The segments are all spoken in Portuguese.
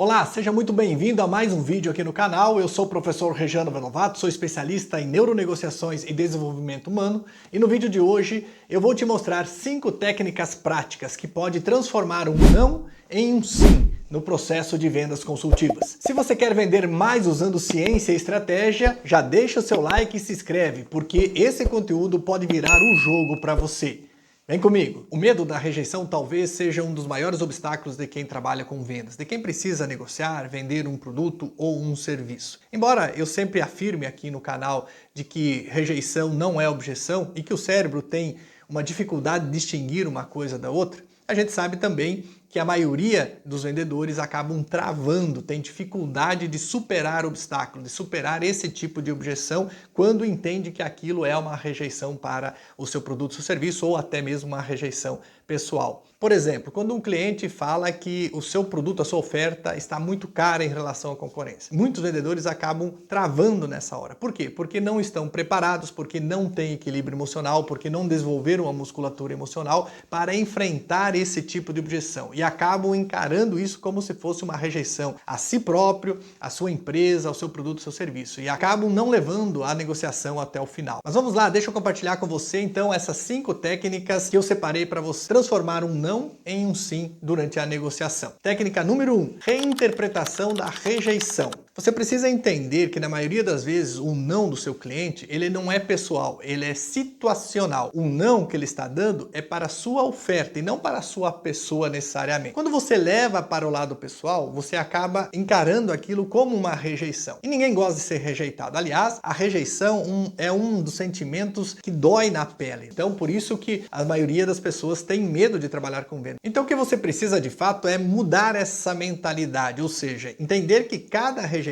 Olá, seja muito bem-vindo a mais um vídeo aqui no canal. Eu sou o professor Regiano Velovato, sou especialista em neuronegociações e desenvolvimento humano e no vídeo de hoje eu vou te mostrar 5 técnicas práticas que podem transformar um não em um sim no processo de vendas consultivas. Se você quer vender mais usando ciência e estratégia, já deixa o seu like e se inscreve, porque esse conteúdo pode virar um jogo para você. Vem comigo! O medo da rejeição talvez seja um dos maiores obstáculos de quem trabalha com vendas, de quem precisa negociar, vender um produto ou um serviço. Embora eu sempre afirme aqui no canal de que rejeição não é objeção e que o cérebro tem uma dificuldade de distinguir uma coisa da outra, a gente sabe também que a maioria dos vendedores acabam travando, tem dificuldade de superar obstáculos, de superar esse tipo de objeção quando entende que aquilo é uma rejeição para o seu produto ou seu serviço ou até mesmo uma rejeição pessoal. Por exemplo, quando um cliente fala que o seu produto, a sua oferta está muito cara em relação à concorrência. Muitos vendedores acabam travando nessa hora. Por quê? Porque não estão preparados, porque não têm equilíbrio emocional, porque não desenvolveram a musculatura emocional para enfrentar esse tipo de objeção. E acabam encarando isso como se fosse uma rejeição a si próprio, à sua empresa, ao seu produto, ao seu serviço. E acabam não levando a negociação até o final. Mas vamos lá, deixa eu compartilhar com você então essas 5 técnicas que eu separei para você transformar um não em um sim durante a negociação. Técnica número 1, reinterpretação da rejeição. Você precisa entender que na maioria das vezes o não do seu cliente, ele não é pessoal, ele é situacional. O não que ele está dando é para a sua oferta e não para a sua pessoa necessariamente. Quando você leva para o lado pessoal, você acaba encarando aquilo como uma rejeição. E ninguém gosta de ser rejeitado. Aliás, a rejeição é um dos sentimentos que dói na pele. Então, por isso que a maioria das pessoas tem medo de trabalhar com venda. Então, o que você precisa de fato é mudar essa mentalidade, ou seja, entender que cada rejeição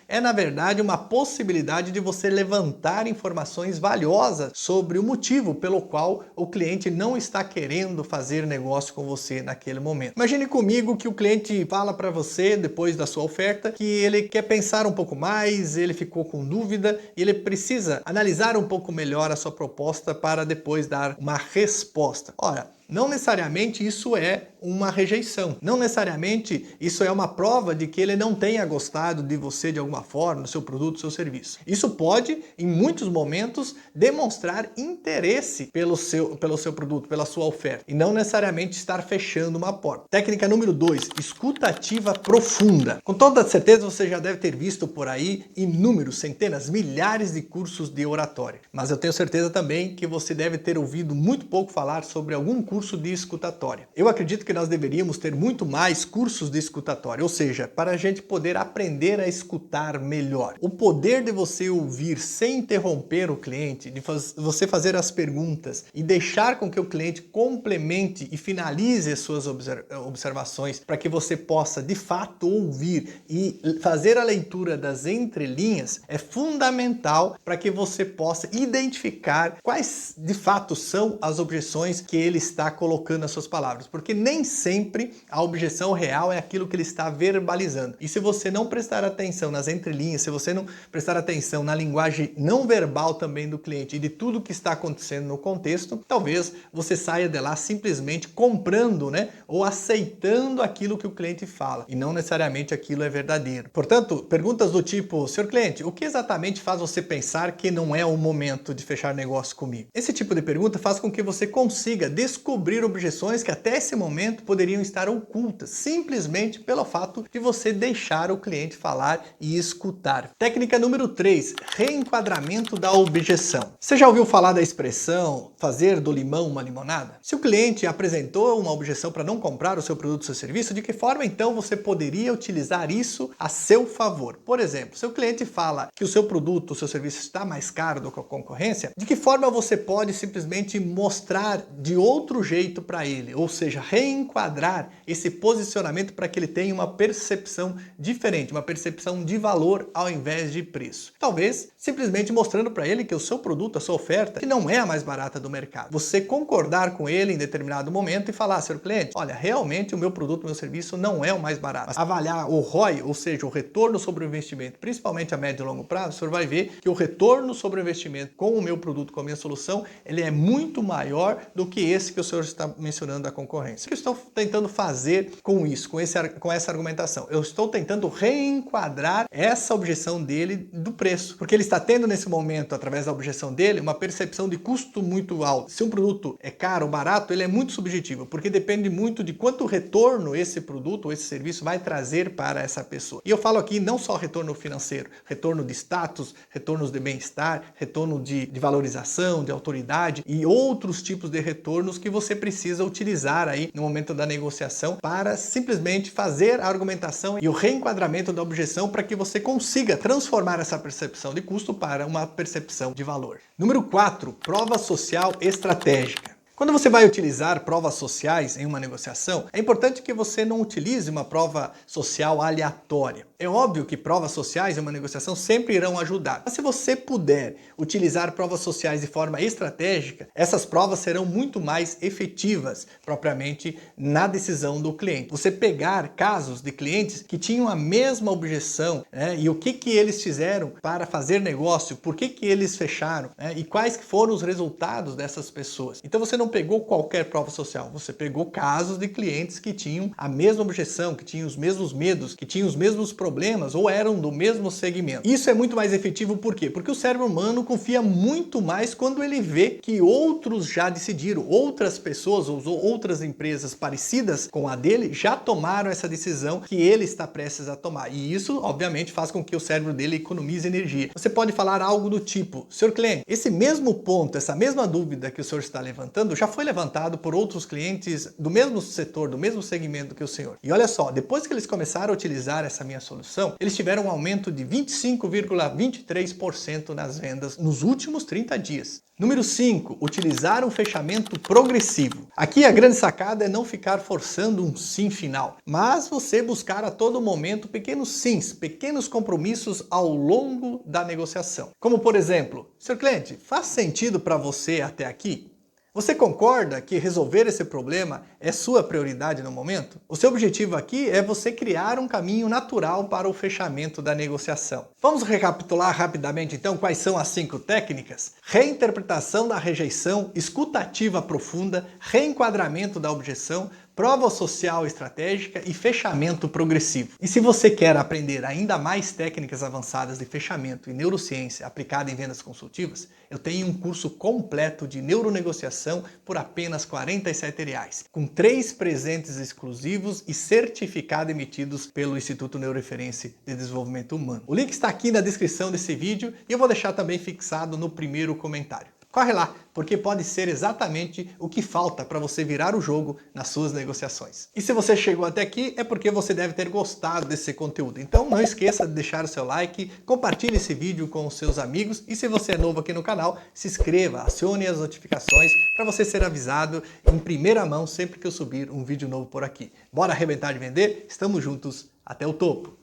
é, na verdade, uma possibilidade de você levantar informações valiosas sobre o motivo pelo qual o cliente não está querendo fazer negócio com você naquele momento. Imagine comigo que o cliente fala para você, depois da sua oferta, que ele quer pensar um pouco mais, ele ficou com dúvida e ele precisa analisar um pouco melhor a sua proposta para depois dar uma resposta. Ora, não necessariamente isso é uma rejeição. Não necessariamente isso é uma prova de que ele não tenha gostado de você de alguma forma, do seu produto, do seu serviço. Isso pode, em muitos momentos, demonstrar interesse pelo seu produto, pela sua oferta, e não necessariamente estar fechando uma porta. Técnica número 2, escuta ativa profunda. Com toda certeza você já deve ter visto por aí inúmeros, centenas, milhares de cursos de oratória. Mas eu tenho certeza também que você deve ter ouvido muito pouco falar sobre algum curso de escutatória. Eu acredito que nós deveríamos ter muito mais cursos de escutatória, ou seja, para a gente poder aprender a escutar melhor. O poder de você ouvir sem interromper o cliente, de você fazer as perguntas e deixar com que o cliente complemente e finalize as suas observações para que você possa de fato ouvir e fazer a leitura das entrelinhas é fundamental para que você possa identificar quais de fato são as objeções que ele está colocando nas suas palavras, porque nem sempre a objeção real é aquilo que ele está verbalizando. E se você não prestar atenção nas entrelinhas, se você não prestar atenção na linguagem não verbal também do cliente e de tudo que está acontecendo no contexto, talvez você saia de lá simplesmente comprando, ou aceitando aquilo que o cliente fala, e não necessariamente aquilo é verdadeiro. Portanto, perguntas do tipo: senhor cliente, o que exatamente faz você pensar que não é o momento de fechar negócio comigo? Esse tipo de pergunta faz com que você consiga descobrir objeções que até esse momento poderiam estar ocultas, simplesmente pelo fato de você deixar o cliente falar e escutar. Técnica número 3, reenquadramento da objeção. Você já ouviu falar da expressão fazer do limão uma limonada? Se o cliente apresentou uma objeção para não comprar o seu produto ou seu serviço, de que forma então você poderia utilizar isso a seu favor? Por exemplo, se o cliente fala que o seu produto ou seu serviço está mais caro do que a concorrência, de que forma você pode simplesmente mostrar de outro jeito para ele, ou seja, reenquadrar esse posicionamento para que ele tenha uma percepção diferente, uma percepção de valor ao invés de preço. Talvez simplesmente mostrando para ele que o seu produto, a sua oferta, que não é a mais barata do mercado. Você concordar com ele em determinado momento e falar: senhor cliente, olha, realmente o meu produto, o meu serviço não é o mais barato. Mas avaliar o ROI, ou seja, o retorno sobre o investimento, principalmente a médio e longo prazo, o senhor vai ver que o retorno sobre o investimento com o meu produto, com a minha solução, ele é muito maior do que esse que o senhor está mencionando a concorrência. O que eu estou tentando fazer com isso, com essa argumentação? Eu estou tentando reenquadrar essa objeção dele do preço, porque ele está tendo nesse momento, através da objeção dele, uma percepção de custo muito alto. Se um produto é caro ou barato, ele é muito subjetivo, porque depende muito de quanto retorno esse produto ou esse serviço vai trazer para essa pessoa. E eu falo aqui não só retorno financeiro, retorno de status, retornos de bem-estar, retorno de valorização, de autoridade e outros tipos de retornos que você precisa utilizar aí no momento da negociação para simplesmente fazer a argumentação e o reenquadramento da objeção para que você consiga transformar essa percepção de custo para uma percepção de valor. Número 4, prova social estratégica. Quando você vai utilizar provas sociais em uma negociação, é importante que você não utilize uma prova social aleatória. É óbvio que provas sociais em uma negociação sempre irão ajudar. Mas se você puder utilizar provas sociais de forma estratégica, essas provas serão muito mais efetivas propriamente na decisão do cliente. Você pegar casos de clientes que tinham a mesma objeção, né, e o que eles fizeram para fazer negócio, por que eles fecharam, né, e quais foram os resultados dessas pessoas. Então você não pegou qualquer prova social, você pegou casos de clientes que tinham a mesma objeção, que tinham os mesmos medos, que tinham os mesmos problemas ou eram do mesmo segmento. Isso é muito mais efetivo por quê? Porque o cérebro humano confia muito mais quando ele vê que outros já decidiram, outras pessoas ou outras empresas parecidas com a dele já tomaram essa decisão que ele está prestes a tomar. E isso, obviamente, faz com que o cérebro dele economize energia. Você pode falar algo do tipo: senhor cliente, esse mesmo ponto, essa mesma dúvida que o senhor está levantando já foi levantado por outros clientes do mesmo setor, do mesmo segmento que o senhor. E olha só, depois que eles começaram a utilizar essa minha solução, eles tiveram um aumento de 25,23% nas vendas nos últimos 30 dias. Número 5, utilizar um fechamento progressivo. Aqui a grande sacada é não ficar forçando um sim final, mas você buscar a todo momento pequenos sims, pequenos compromissos ao longo da negociação. Como por exemplo: senhor cliente, faz sentido para você até aqui? Você concorda que resolver esse problema é sua prioridade no momento? O seu objetivo aqui é você criar um caminho natural para o fechamento da negociação. Vamos recapitular rapidamente então quais são as 5 técnicas? Reinterpretação da rejeição, escuta ativa profunda, reenquadramento da objeção, prova social estratégica e fechamento progressivo. E se você quer aprender ainda mais técnicas avançadas de fechamento e neurociência aplicada em vendas consultivas, eu tenho um curso completo de neuronegociação por apenas R$ 47,00, com 3 presentes exclusivos e certificado emitidos pelo Instituto Neuroreferência de Desenvolvimento Humano. O link está aqui na descrição desse vídeo e eu vou deixar também fixado no primeiro comentário. Corre lá, porque pode ser exatamente o que falta para você virar o jogo nas suas negociações. E se você chegou até aqui, é porque você deve ter gostado desse conteúdo. Então não esqueça de deixar o seu like, compartilhe esse vídeo com os seus amigos e se você é novo aqui no canal, se inscreva, acione as notificações para você ser avisado em primeira mão sempre que eu subir um vídeo novo por aqui. Bora arrebentar de vender? Estamos juntos, até o topo!